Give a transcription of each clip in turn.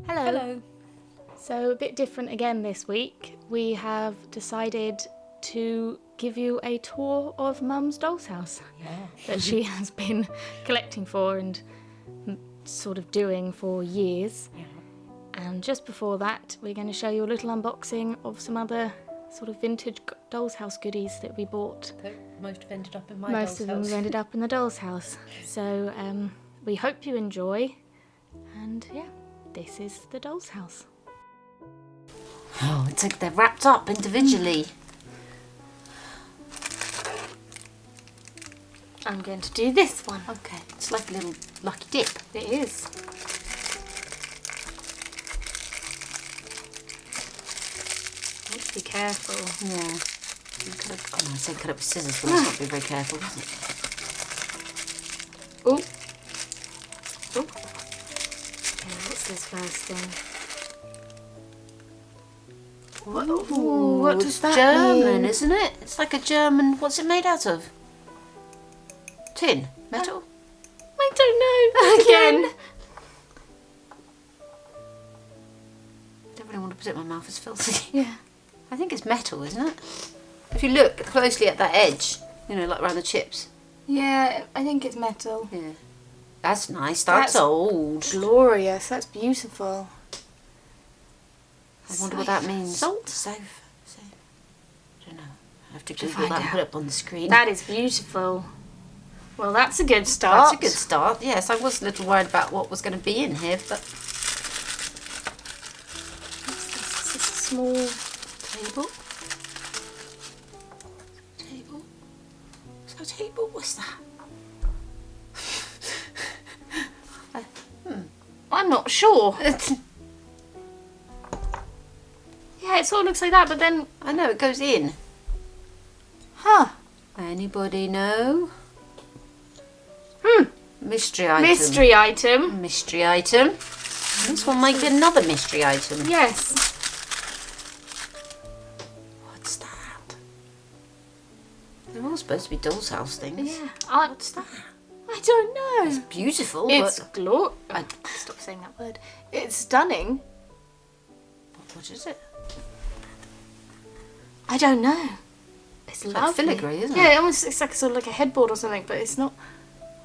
Hello. Hello. So a bit different again this week. We have decided to give you a tour of Mum's doll's house that she has been collecting for and sort of doing for years. Yeah. And just before that, we're going to show you a little unboxing of some other sort of vintage doll's house goodies that we bought. Most have ended up in my Most of them have ended up in the doll's house. So we hope you enjoy. And yeah, this is the doll's house. Oh, it's like they're wrapped up individually. I'm going to do this one. Okay, it's like a little lucky dip. It is. Be careful. Yeah. I say cut it with scissors, but let's not be very careful, is it? Oh. Oh. Okay, what's this first thing? Ooh, what does it's that German, mean? isn't it? It's like a German. What's it made out of? Tin, metal. I don't know. Again. Don't really want to put it in my mouth. It's filthy. Yeah. I think it's metal, isn't it? If you look closely at that edge, you know, like around the chips. Yeah, I think it's metal. Yeah. That's nice. That's old. Glorious. That's beautiful. I wonder what that means. Salt? Safe. I don't know. I have to Google find that and out. put it up on the screen. That is beautiful. Well, that's a good start. That's a good start. Yes, I was a little worried about what was going to be in here, but... It's a small Table? Table? Is that a table? What's that? I'm not sure. Yeah, it sort of looks like that, but then... I know, it goes in. Huh. Anybody know? Hmm. Mystery item. Mystery item. Mystery item. This one might be another mystery item. Yes. What's that? They're all supposed to be doll's house things. Yeah. What's that? I don't know. It's beautiful, It's but... Stop saying that word. It's stunning. What is it? I don't know. It's like lovely. filigree, isn't it? Yeah, it almost looks like sort of like a headboard or something, but it's not.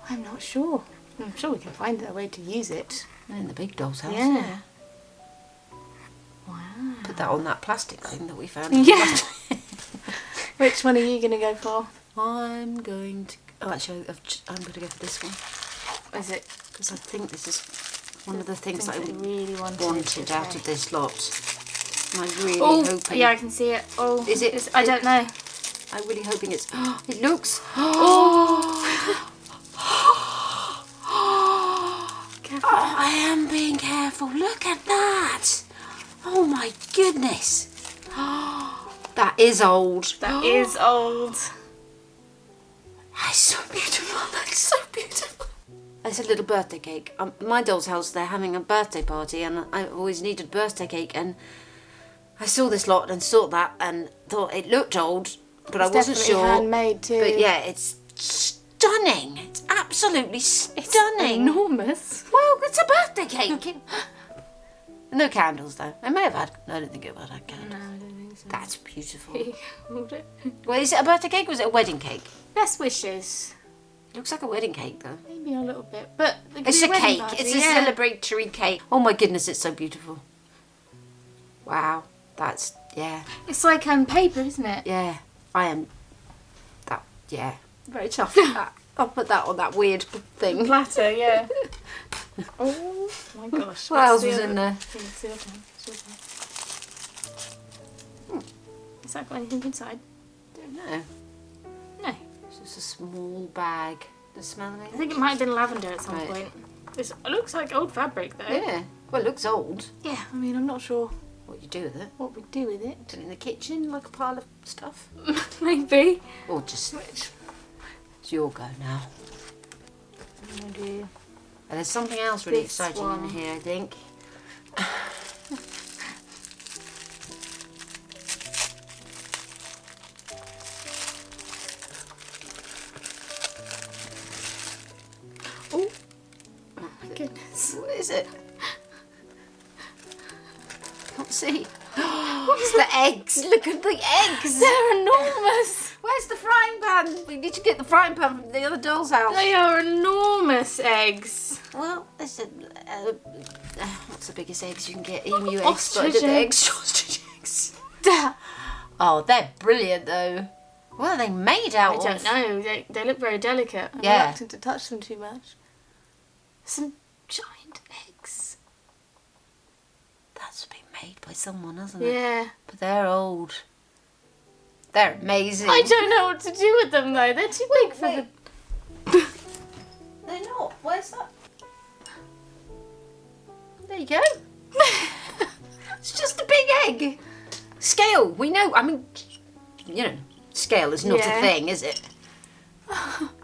I'm not sure. I'm sure we can find a way to use it. In the big doll's house. Yeah. Wow. Put that on that plastic thing that we found. Yeah. Which one are you going to go for? I'm going to... Oh, actually, I'm going to go for this one. Is it? Because I think this is one of the things that I really wanted out of this lot. And I'm really hoping... Yeah, I can see it. Oh, Is it? I don't know. I'm really hoping it's... it looks... Careful. Oh, I am being careful. Look at that. Oh my goodness. That is old. That is old. That's so beautiful. That's so beautiful. It's a little birthday cake. My doll's house, they're having a birthday party, and I've always needed birthday cake, and I saw this lot and saw that and thought it looked old, but I wasn't sure. Handmade too. But yeah, it's stunning. It's absolutely stunning. It's enormous. Well, it's a birthday cake. No candles though. I may have had. No, I don't think it would have had candles. No, I don't think so. That's beautiful. Hold it. Well, is it a birthday cake or is it a wedding cake? Best wishes. It looks like a wedding cake though. Maybe a little bit, but it could It's be a wedding cake. party, It's a yeah. celebratory cake. Oh my goodness, it's so beautiful. Wow, that's yeah, It's like paper, isn't it? yeah. I am that. Yeah, Very tough. I'll put that on that weird thing. Platter, yeah. Oh my gosh. What else was in there? Has that got anything inside? Don't know. No. It's just a small bag. Does it smell of I anything? think it might have been lavender at some Right. point. It looks like old fabric though. Yeah. Well, it looks old. Yeah, I mean, I'm not sure What you do with it? what we'd do with it. Put it in the kitchen like a pile of stuff, Maybe. or just Which? it's your go now. I'm gonna do. And there's something else really This exciting one. in here, I think. Oh my goodness. What is it? See? What's the eggs? Look at the eggs. They're enormous. Where's the frying pan? We need to get the frying pan from the other doll's house. They are enormous eggs. Well, listen, what's the biggest eggs you can get? Emu eggs, Ostrich spotted eggs. ostrich eggs. Oh, they're brilliant though. What are they made out of? I don't know. They look very delicate. I'm Yeah. reluctant to touch them too much. Some giant eggs. That's been made by someone, hasn't it? Yeah. But they're old. They're amazing. I don't know what to do with them though. They're too big for wait. the... They're not. Where's that? There you go. It's just a big egg. Scale. We know. I mean, you know, scale is not Yeah. a thing, is it?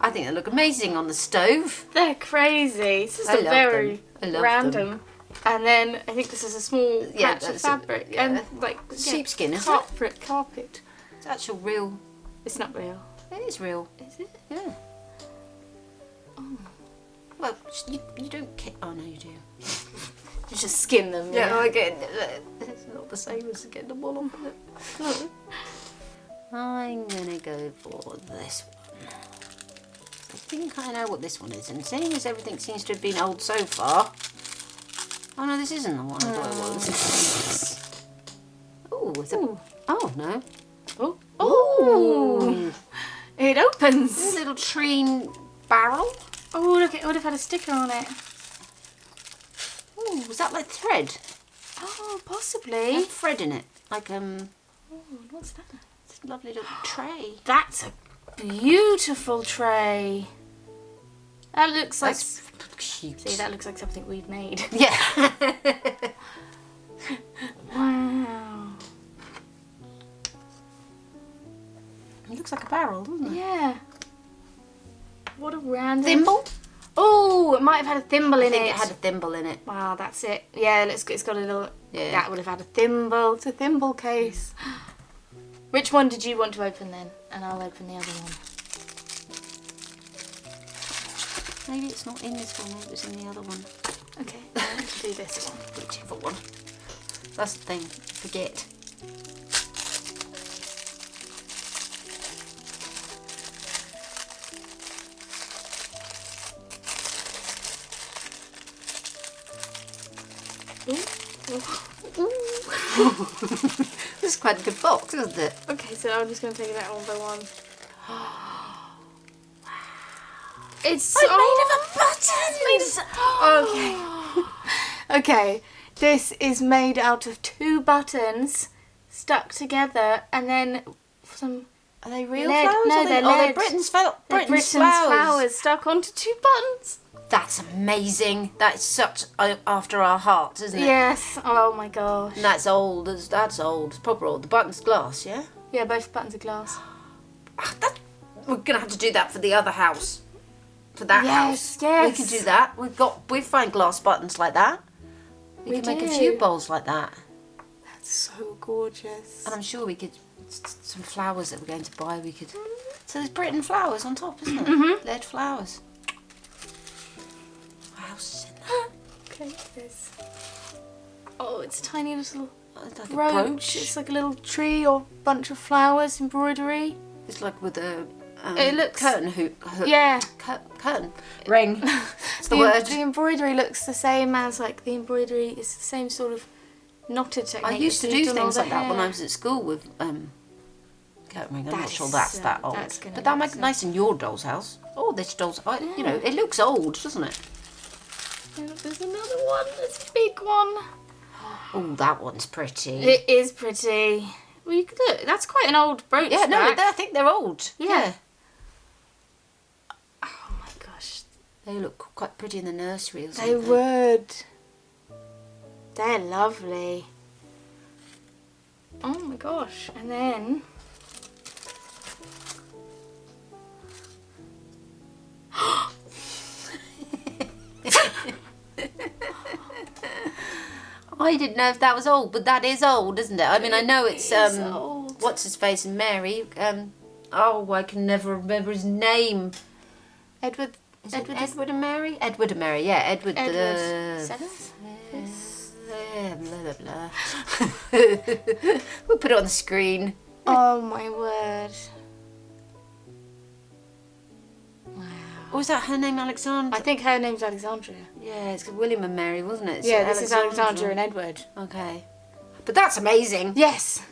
I think they look amazing on the stove. They're crazy. It's just I a love very them. I love random. them. And then I think this is a small Yeah, patch of that's fabric yeah. and like Sheepskin, isn't it? Carpet. It's actual real. It's not real. It is real. Is it? Yeah. Well, you don't. Oh no, you do. You just skin them. I get it. It's not the same as getting the wool off of it. I'm gonna go for this one. I think I know what this one is, and seeing as everything seems to have been old so far. Oh no, this isn't the one I thought it was. Oh, it's a. Oh no. Oh. Oh. It opens. A little tree barrel. Oh, look, it would have had a sticker on it. Oh, was that like thread? Oh, It possibly. had thread in it, like Oh, what's that? It's a lovely little tray. That's a beautiful tray. That looks like... That's cute. See, that looks like something we've made. Yeah. Wow. It looks like a barrel, doesn't it? Yeah. What a random... Thimble? Oh, it might have had a thimble I in think it. it had a thimble in it. Wow, that's it. Yeah, it's got a little... Yeah. That would have had a thimble. It's a thimble case. Which one did you want to open then? And I'll open the other one. Maybe it's not in this one, maybe it's in the other one. Okay, let's do this one. Whichever one. That's the thing. Forget. This is quite a good box, isn't it? Okay, so I'm just going to take it out one by one. It's Made of a button! Okay. Okay, this is made out of 2 buttons stuck together and then some... Are they real lead. flowers? No, they're lead. Britain's, They're Britain's flowers. stuck onto 2 buttons. That's amazing. That's such after our hearts, isn't it? Yes. Oh my gosh. And that's old. That's old. It's proper old. The button's glass, yeah? Yeah, both buttons are glass. We're going to have to do that for the other house. For that Yes, house. yes. We can do that. We find glass buttons like that. We can make a few do. bowls like that. That's so gorgeous. And I'm sure we could, some flowers that we're going to buy, we could. So there's Britain flowers on top, isn't it? Mhm. Lead flowers. What else is in there? Okay, this. Oh, it's a tiny little Oh, it's like brooch. a brooch. It's like a little tree or bunch of flowers, embroidery. It's like with a It looks- curtain hoop. Yeah. Curtain. Ring. That's the word. The embroidery looks the same as like the embroidery. It's the same sort of knotted technique. I used to that do you've done all things the like that when hair. I was at school with curtain ring. I'm not That sure is, that's that old. that's gonna But that look might be so- nice in your doll's house. Oh, this doll's, you know, it looks old, doesn't it? Oh, there's another one. There's a big one. Oh, that one's pretty. It is pretty. Well, you could look. That's quite an old brooch. Yeah, no, back. I think they're old. Yeah. Oh my gosh. They look quite pretty in the nursery or They something. would. They're lovely. Oh my gosh. And then... I didn't know if that was old, but that is old, isn't it? I mean, I know it's It is old. what's his face and Mary. Oh, I can never remember his name. Edward. Is it Edward and Mary? Edward and Mary, yeah, Edward Edward. the Seventh? blah, blah. We'll put it on the screen. Oh my word. Wow. Or was that her name, Alexandra? I think her name's Alexandria. Yeah, it's William and Mary, wasn't it? Yeah, this is Alexandra and Edward. Okay. But that's amazing. Yes.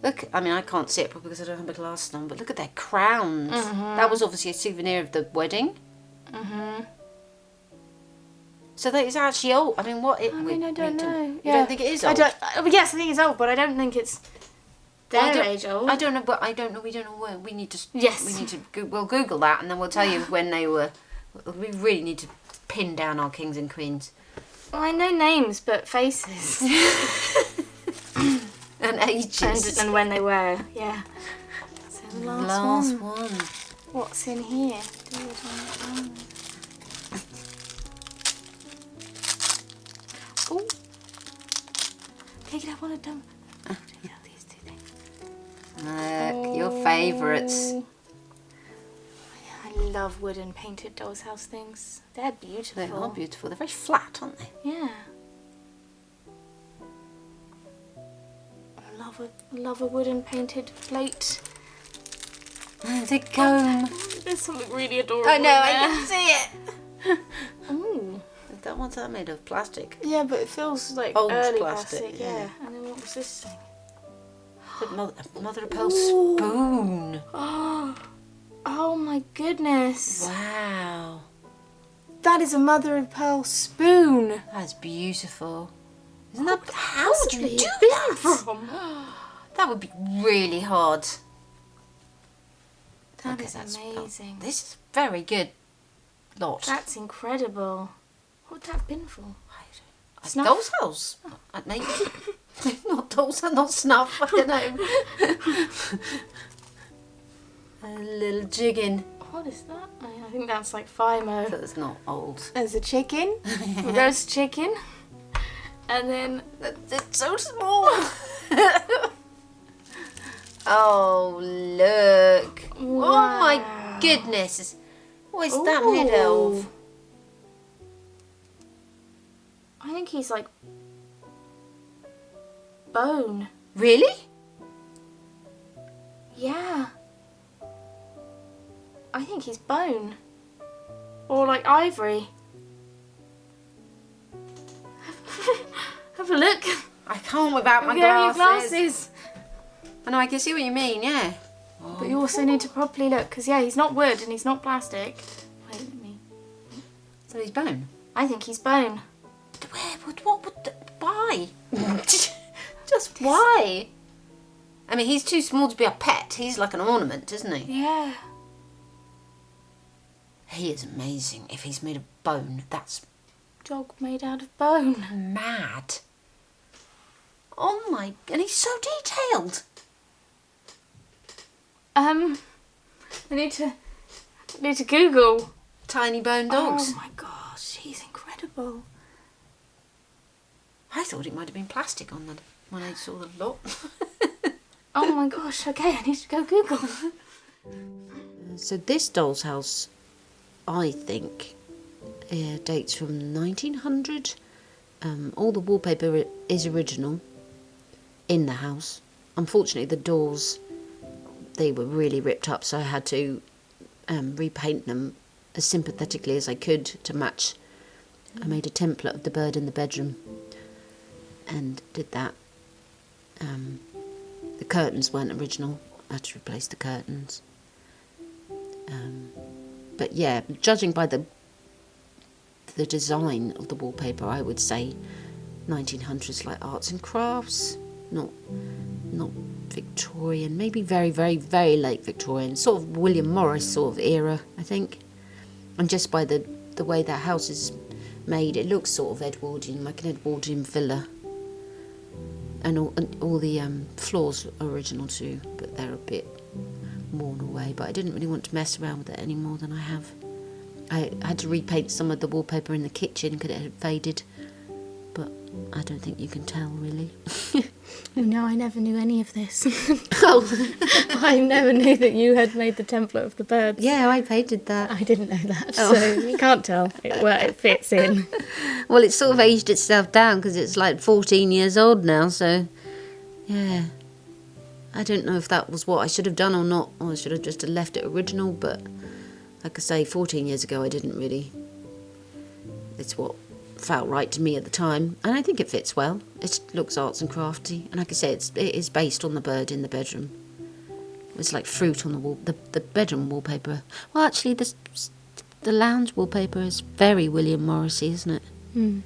Look, I mean, I can't see it probably because I don't have my glasses on, but look at their crowns. That was obviously a souvenir of the wedding. So that is actually old. I mean, what? I don't know. You don't think it is old? Yes, I think it's old, but I don't think it's their age old. I don't know, but I don't know. We don't know where. We need to. Yes. We need to. We'll Google that, and then we'll tell you when they were. We really need to pin down our kings and queens. Well, I know names, but faces. And ages. And when they were, yeah. So the last one. What's in here? Oh. Take it up on a dumb. Take out these two things. Look, your favourites. I love wooden painted doll's house things. They're beautiful. They are beautiful. They're very flat, aren't they? Yeah. Love a wooden painted plate. The comb. There's something really adorable. I know, in I there. can see it. Ooh. What's that made of? Plastic? Yeah, but it feels like Old early plastic, yeah. And then what was this thing? Mother of pearl spoon. Oh my goodness. Wow. That is a mother of pearl spoon. That's beautiful. Isn't that? How would you do been that? From? That would be really hard. That is amazing. This is very good lot. That's incredible. What would that have been for? Snuff? Doll's house. Maybe. Not doll's house, not snuff. I don't know. A little jiggin. What is that? I think that's like Fimo. That's not old. There's a chicken. Roast chicken. And then it's so small. Oh, look. Wow. Oh my goodness. What is that made of? I think he's like bone. Really? Yeah. I think he's bone. Or like ivory. Have a look. I can't without my glasses. I know, I can see what you mean, yeah. But you also need to properly look, because yeah, he's not wood and he's not plastic. Wait, let me. So he's bone? I think he's bone. Why? Just why? I mean, he's too small to be a pet. He's like an ornament, isn't he? Yeah. He is amazing. If he's made of bone, that's Dog made out of bone. mad. Oh my, and he's so detailed. I need to Google Tiny bone dogs. Oh my gosh, he's incredible. I thought it might have been plastic on them when I saw the lot. Oh my gosh, okay, I need to go Google. So this doll's house, I think, dates from 1900. All the wallpaper is original in the house. Unfortunately, the doors, they were really ripped up, so I had to repaint them as sympathetically as I could to match. I made a template of the bird in the bedroom and did that. The curtains weren't original. I had to replace the curtains. But yeah, judging by the design of the wallpaper, I would say 1900s, like arts and crafts, not Victorian, maybe very, very, very late Victorian, sort of William Morris sort of era, I think. And just by the way that house is made, it looks sort of Edwardian, like an Edwardian villa. And all the floors are original too, but they're a bit worn away. But I didn't really want to mess around with it any more than I have. I had to repaint some of the wallpaper in the kitchen because it had faded. But I don't think you can tell, really. No, I never knew any of this. Oh. I never knew that you had made the template of the birds. Yeah, I painted that. I didn't know that, Oh. so you can't tell where it fits in. Well, it's sort of aged itself down because it's like 14 years old now, so yeah. I don't know if that was what I should have done or not, or I should have just left it original, but like I say, 14 years ago I didn't really. It's what felt right to me at the time, and I think it fits well. It looks arts and crafty, and like I say, it is based on the bird in the bedroom. It's like fruit on the wall, the bedroom wallpaper. Well, actually, the lounge wallpaper is very William Morrissey, isn't it? Mm.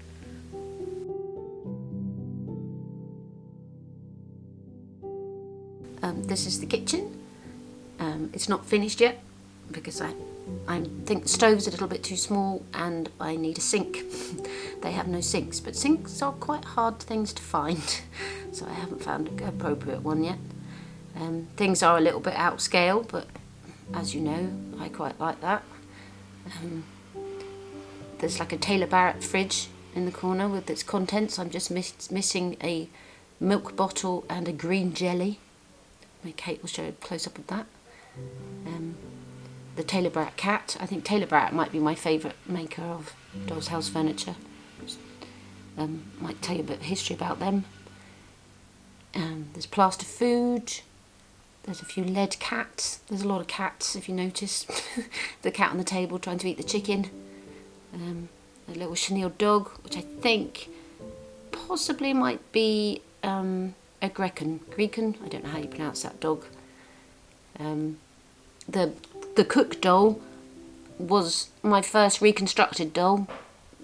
This is the kitchen. It's not finished yet because I think the stove's a little bit too small and I need a sink. They have no sinks, but sinks are quite hard things to find, so I haven't found an appropriate one yet. Things are a little bit out of scale, but as you know, I quite like that. There's like a Taylor Barrett fridge in the corner with its contents. I'm just missing a milk bottle and a green jelly. Kate will show a close-up of that. The Taylor Barrett cat. I think Taylor Barrett might be my favourite maker of doll's house furniture. Might tell you a bit of history about them. There's plaster food. There's a few lead cats. There's a lot of cats, if you notice. The cat on the table trying to eat the chicken. A little chenille dog, which I think possibly might be a Grecan. I don't know how you pronounce that dog. The cook doll was my first reconstructed doll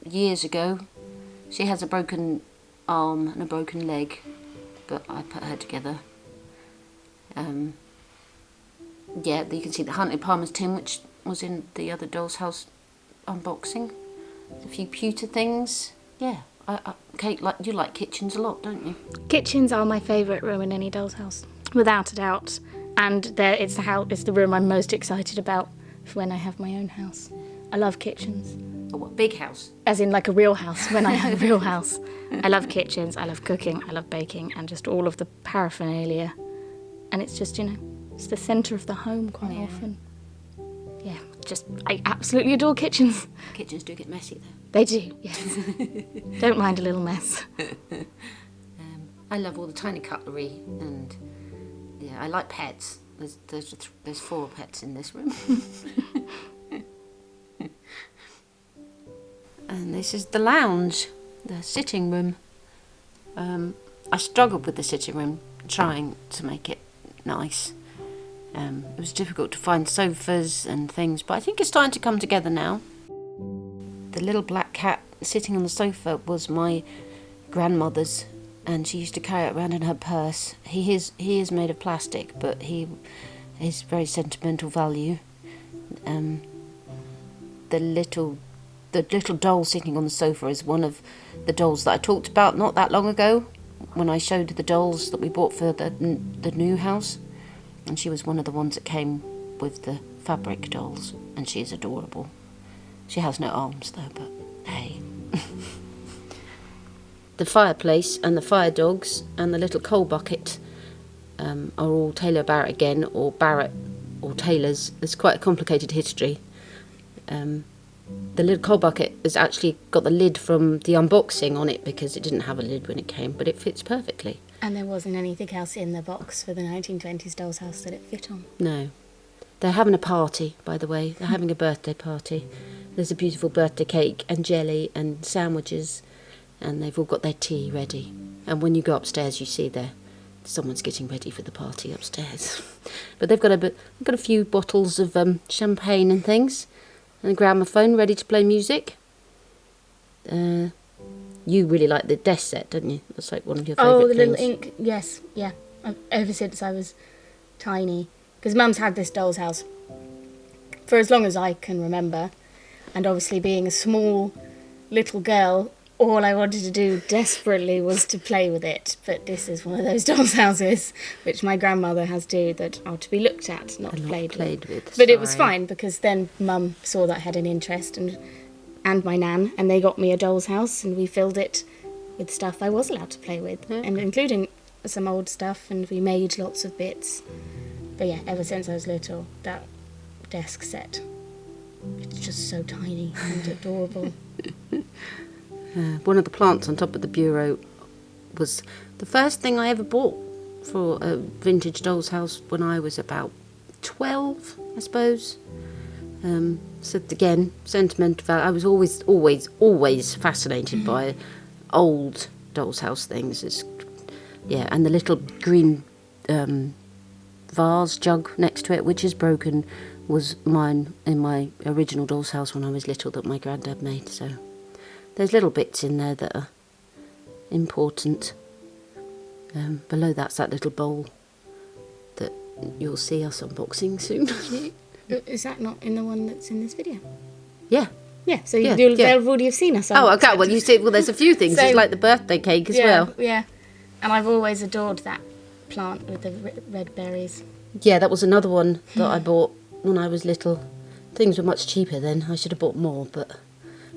years ago. She has a broken arm and a broken leg, but I put her together. Yeah, you can see the Hunted Palmer's tin, which was in the other doll's house unboxing. A few pewter things. Yeah, Kate, you like kitchens a lot, don't you? Kitchens are my favourite room in any doll's house, without a doubt. And it's the room I'm most excited about for when I have my own house. I love kitchens. Oh, what, big house? As in like a real house, when I have a real house. I love kitchens, I love cooking, I love baking, and just all of the paraphernalia. And it's just, it's the centre of the home quite often. Yeah, I absolutely adore kitchens. Kitchens do get messy though. They do, yes. Don't mind a little mess. I love all the tiny cutlery, and yeah, I like pets. There's 4 pets in this room. And this is the lounge, the sitting room. I struggled with the sitting room, trying to make it nice. It was difficult to find sofas and things, but I think it's starting to come together now. The little black cat sitting on the sofa was my grandmother's, and she used to carry it around in her purse. He is made of plastic, but he is very sentimental value. The little doll sitting on the sofa is one of the dolls that I talked about not that long ago when I showed the dolls that we bought for the new house, and she was one of the ones that came with the fabric dolls, and she is adorable. She has no arms though, but hey. The fireplace and the fire dogs and the little coal bucket are all Taylor Barrett again, or Barrett or Taylor's. It's quite a complicated history. The little coal bucket has actually got the lid from the unboxing on it because it didn't have a lid when it came, but it fits perfectly. And there wasn't anything else in the box for the 1920s doll's house that it fit on. No. They're having a party, by the way. They're having a birthday party. There's a beautiful birthday cake and jelly and sandwiches, and they've all got their tea ready. And when you go upstairs, you see someone's getting ready for the party upstairs. But they've got a few bottles of champagne and things, and a gramophone ready to play music. You really like the desk set, don't you? That's like one of your favourite things. Oh, the little ink, yes, yeah. Ever since I was tiny. Because Mum's had this doll's house for as long as I can remember. And obviously being a small little girl, all I wanted to do desperately was to play with it. But this is one of those doll's houses, which my grandmother has too, that are to be looked at, not played with. But it was fine, because then Mum saw that I had an interest, and my nan, and they got me a doll's house, and we filled it with stuff I was allowed to play with, and including some old stuff, and we made lots of bits. But yeah, ever since I was little, that desk set, it's just so tiny and adorable. One of the plants on top of the bureau was the first thing I ever bought for a vintage doll's house when I was about 12, I suppose. So again, sentimental value. I was always fascinated by old doll's house things. And the little green vase jug next to it, which is broken, was mine in my original doll's house when I was little that my granddad made. So there's little bits in there that are important. Below that's that little bowl that you'll see us unboxing soon. Is that not in the one that's in this video? Yeah. Yeah, so they'll already have seen us. Oh, okay. Well, you see, there's a few things. So, it's like the birthday cake as well. Yeah, and I've always adored that plant with the red berries. Yeah, that was another one that I bought when I was little. Things were much cheaper then. I should have bought more, but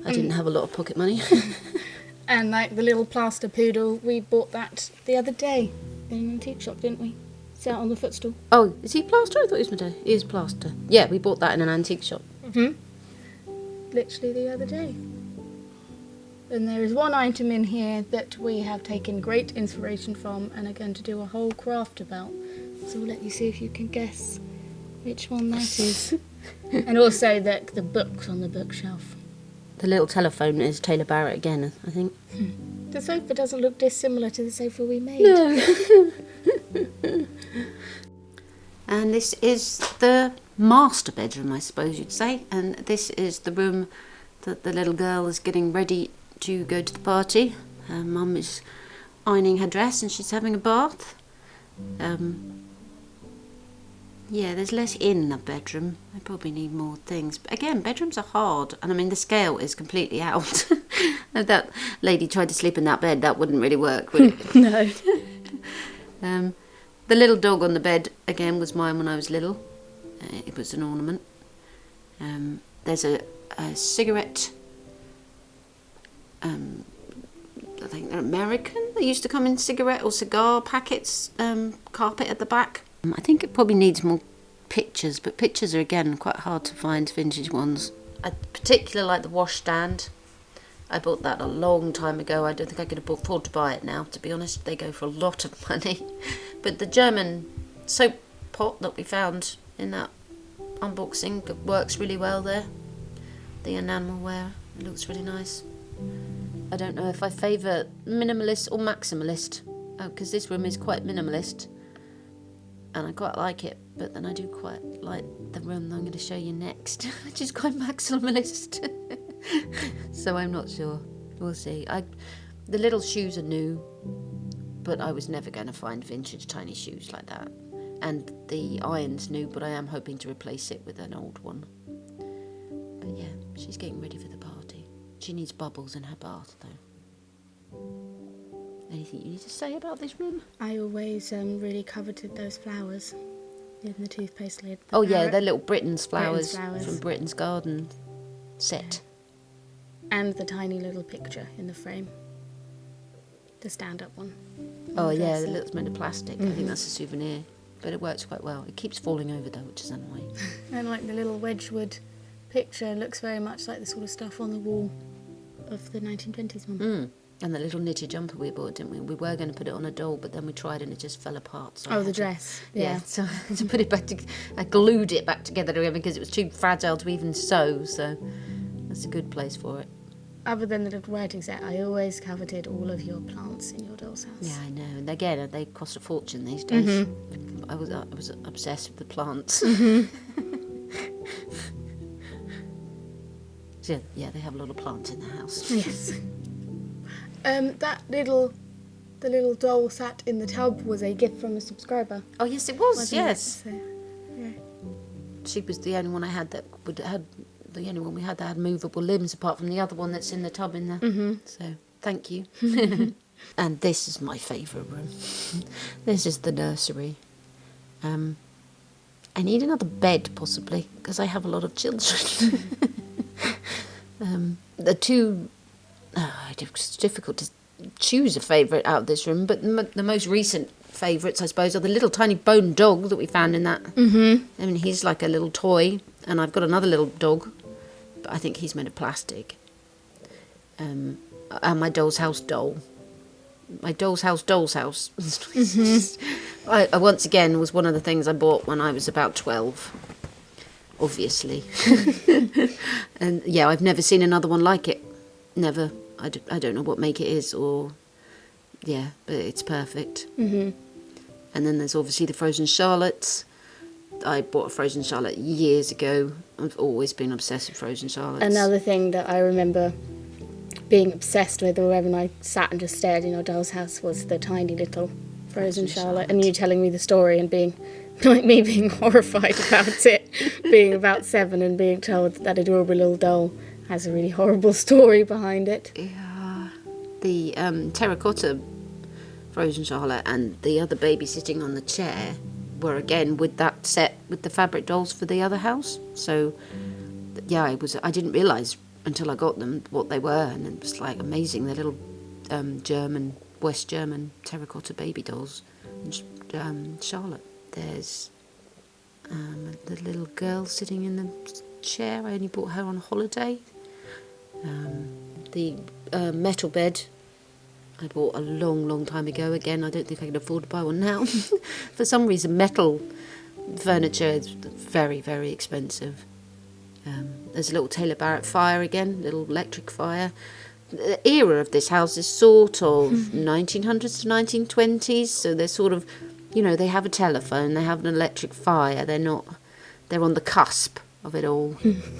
I didn't have a lot of pocket money. And like the little plaster poodle, we bought that the other day in an antique shop, didn't we? Sat on the footstool. Oh, is he plaster? I thought he was Medea. He is plaster. Yeah, we bought that in an antique shop. Literally the other day. And there is one item in here that we have taken great inspiration from and are going to do a whole craft about. So we'll let you see if you can guess which one that is. And also the books on the bookshelf. The little telephone is Taylor Barrett again, I think. The sofa doesn't look dissimilar to the sofa we made. No. And this is the master bedroom, I suppose you'd say. And this is the room that the little girl is getting ready to go to the party. Her mum is ironing her dress and she's having a bath. Yeah, there's less in the bedroom. I probably need more things. But again, bedrooms are hard. And I mean, the scale is completely out. If that lady tried to sleep in that bed, that wouldn't really work, would it? No. The little dog on the bed, again, was mine when I was little. It was an ornament. There's a cigarette... I think they're American. They used to come in cigarette or cigar packets, carpet at the back. I think it probably needs more pictures, but pictures are, again, quite hard to find, vintage ones. I particularly like the washstand. I bought that a long time ago. I don't think I could afford to buy it now, to be honest. They go for a lot of money. But the German soap pot that we found in that unboxing works really well there. The enamelware, it looks really nice. I don't know if I favour minimalist or maximalist, because this room is quite minimalist. And I quite like it, but then I do quite like the room that I'm going to show you next, which is quite maximalist. So I'm not sure. We'll see. The little shoes are new, but I was never going to find vintage tiny shoes like that. And the iron's new, but I am hoping to replace it with an old one. But yeah, she's getting ready for the party. She needs bubbles in her bath, though. Anything you need to say about this room? I always really coveted those flowers in the toothpaste lid. Oh yeah, they're little Britain's flowers from Britain's Garden set. And the tiny little picture in the frame. The stand-up one. Oh yeah, the little made of plastic. I think that's a souvenir. But it works quite well. It keeps falling over though, which is annoying. And like the little Wedgwood picture looks very much like the sort of stuff on the wall of the 1920s one. And the little knitted jumper we bought, didn't we? We were going to put it on a doll, but then we tried and it just fell apart. So the dress. Yeah, so I had to put it back together. I glued it back together again because it was too fragile to even sew, so that's a good place for it. Other than the little writing set, I always coveted all of your plants in your doll's house. Yeah, I know. And again, they cost a fortune these days. I was obsessed with the plants. So, yeah, they have a lot of plants in the house. Yes. The little doll sat in the tub was a gift from a subscriber. Oh yes, it was. Wasn't Yes. it? So, yeah. She was the only one I had that the only one we had that had movable limbs, apart from the other one that's in the tub in there. So thank you. And this is my favourite room. This is the nursery. I need another bed possibly because I have a lot of children. The two. It's difficult to choose a favourite out of this room, but the most recent favourites, I suppose, are the little tiny bone dog that we found in that. Mm-hmm. I mean, he's like a little toy, and I've got another little dog, but I think he's made of plastic. And my doll's house doll. My doll's house. Mm-hmm. I once again was one of the things I bought when I was about 12, obviously. And yeah, I've never seen another one like it. Never. I don't know what make it is, or yeah, but it's perfect. Mm-hmm. And then there's obviously the frozen Charlottes. I bought a frozen Charlotte years ago. I've always been obsessed with frozen Charlottes. Another thing that I remember being obsessed with, or when I sat and just stared in your doll's house, was the tiny little frozen Charlotte, and you telling me the story and being like me being horrified about it, being about 7 and being told that adorable little doll has a really horrible story behind it. Yeah, the terracotta frozen Charlotte and the other baby sitting on the chair were again with that set with the fabric dolls for the other house. So yeah, I didn't realise until I got them what they were, and it was like amazing. They're little West German terracotta baby dolls. And Charlotte, there's the little girl sitting in the chair. I only bought her on holiday. The metal bed I bought a long time ago. Again, I don't think I can afford to buy one now. For some reason, metal furniture is very, very expensive. There's a little Taylor Barrett fire again, little electric fire. The era of this house is sort of 1900s to 1920s, so they're sort of, they have a telephone, they have an electric fire. They're on the cusp of it all.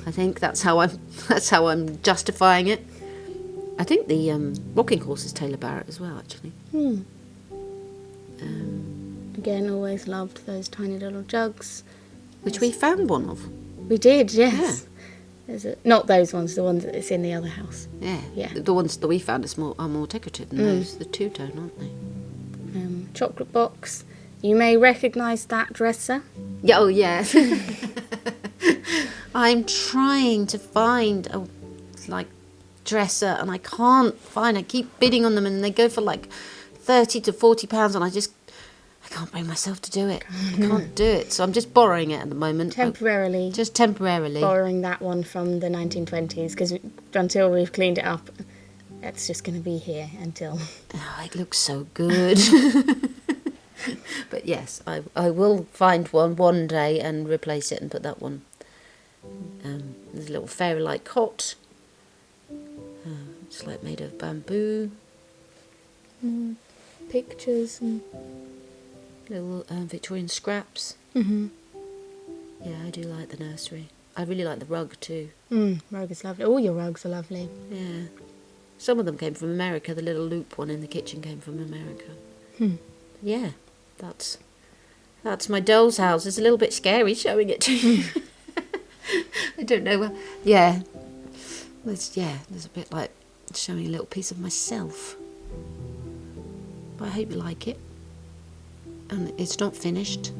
I think that's how I'm justifying it. I think the rocking horse is Taylor Barrett as well, actually. Again, always loved those tiny little jugs. Which we found one of. We did, yes. Yeah. Not those ones, the ones that's in the other house. Yeah. The ones that we found are more decorative than those. The two-tone, aren't they? Chocolate box. You may recognise that dresser. Yeah, oh, yeah. I'm trying to find a, dresser, and I can't find. I keep bidding on them, and they go for £30 to £40, and I can't bring myself to do it. I can't do it, so I'm just borrowing it at the moment. Temporarily. Just temporarily. Borrowing that one from the 1920s, because until we've cleaned it up, it's just going to be here until... Oh, it looks so good. But yes, I will find one day and replace it and put that one. There's a little fairy-like cot. It's made of bamboo. Pictures and... Little Victorian scraps. Mm-hmm. Yeah, I do like the nursery. I really like the rug too. Rug is lovely. All your rugs are lovely. Yeah. Some of them came from America. The little loop one in the kitchen came from America. Yeah, that's my doll's house. It's a little bit scary showing it to you. I don't know. Yeah. There's a bit like showing a little piece of myself. But I hope you like it. And it's not finished.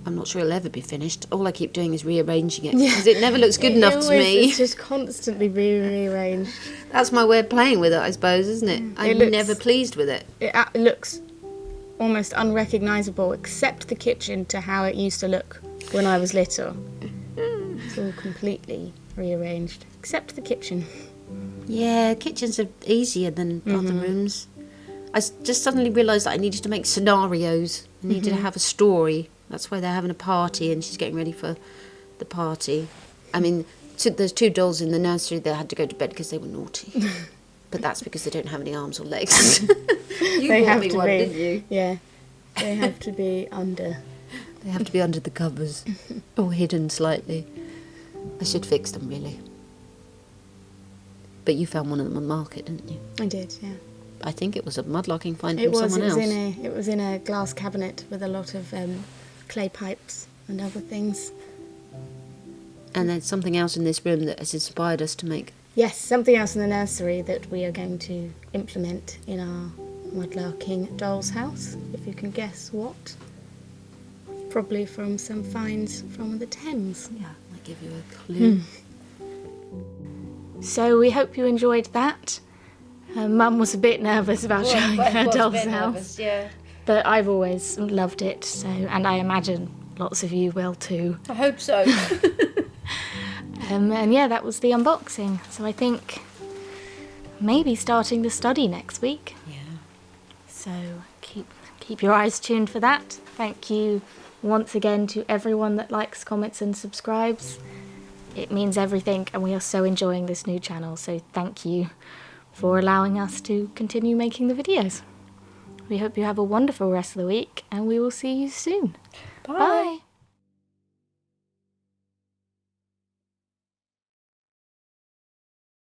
I'm not sure it'll ever be finished. All I keep doing is rearranging it because it never looks good enough to me. It's just constantly being rearranged. That's my way of playing with it, I suppose, isn't it? I'm never pleased with it. It looks almost unrecognisable, except the kitchen, to how it used to look when I was little. It's all completely rearranged, except the kitchen. Yeah, kitchens are easier than other rooms. I just suddenly realised that I needed to make scenarios. I needed to have a story. That's why they're having a party and she's getting ready for the party. I mean, there's 2 dolls in the nursery that had to go to bed because they were naughty. But that's because they don't have any arms or legs. They have to be, didn't you? Yeah, they have to be under. They have to be under the covers or hidden slightly. I should fix them, really. But you found one of them on the market, didn't you? I did, yeah. I think it was a mudlarking find from someone else. It was in a glass cabinet with a lot of clay pipes and other things. And there's something else in this room that has inspired us to make... Yes, something else in the nursery that we are going to implement in our mudlarking doll's house, if you can guess what. Probably from some finds from the Thames. Yeah, I'll give you a clue. So we hope you enjoyed that. Mum was a bit nervous about showing her doll's house, yeah. but I've always loved it, so, and I imagine lots of you will too. I hope so. And yeah, that was the unboxing. So I think maybe starting the study next week. Yeah. So keep your eyes tuned for that. Thank you once again to everyone that likes, comments and subscribes. It means everything, and we are so enjoying this new channel, so thank you for allowing us to continue making the videos. We hope you have a wonderful rest of the week, and we will see you soon. Bye. Bye.